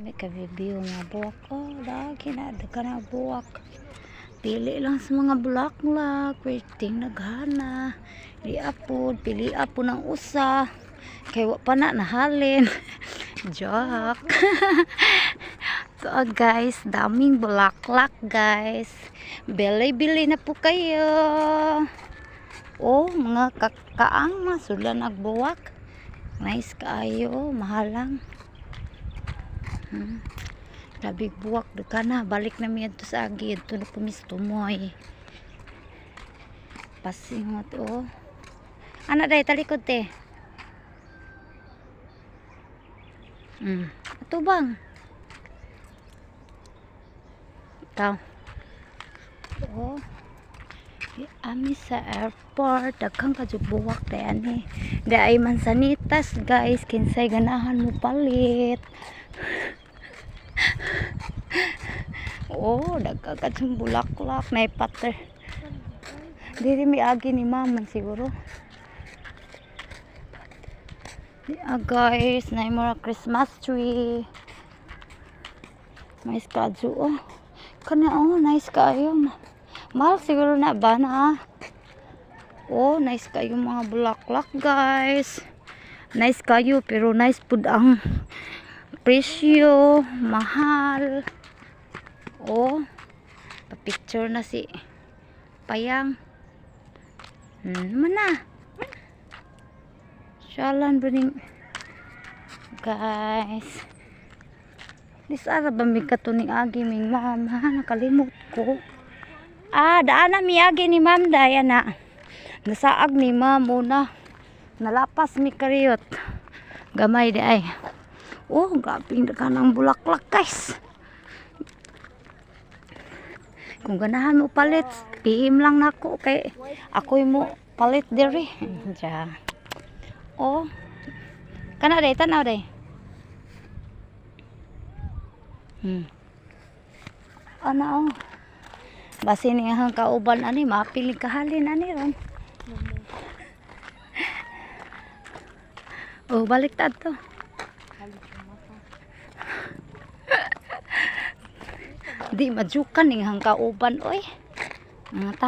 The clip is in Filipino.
May ka-review nga buwak. Oh, lagi na ka na buwak. Pili lang sa mga bulaklak. Waiting naghana. Liapod. Pili po ng usa. Kaya pa na nahalin. Joke. So guys, daming bulaklak guys. Bili-bili na po kayo. Oh, mga kakaang masula nagbuwak. Nice kaayo. Mahalang. Labig buwak ka na, balik na miyan to sa agi ito na pumisto mo eh. Pasingot oh. Anak day talikod te. Ito bang ikaw oh, ami sa airport daghang kajubuwak tayo ni daay mansanitas guys, kinsay ganahan mo palit. Oh, dagkagat yung bulaklak na ipater. Diri may agi ni maman siguro. Guys, na yung mga Christmas tree. Nice kaju oh. Kana oh, nice kayo. Mahal siguro na ba na? Oh, nice kayo mga bulaklak guys. Nice kayo pero nice pud ang presyo, mahal. Oh, pa-picture na si Payang. Mana? Shalan buning guys. Disara ba mi katuning agi ming mama, nakalimot ko. Daan na mi agi ni ma'am daya na. Nasaag ni ma'am una. Nalapas mi kariyot. Gamay di ay. Oh, gaping ka ng bulaklak guys. Kung ganahan mo palit, PM lang nako kay ako'y mo palit diri. Diya. Oh. Kana day tanaw day. Ana oh. Basi ni hang kauban ani mapiling kahalin ani ron. Oh, baliktad to. Di majukan ning hang kauban oy.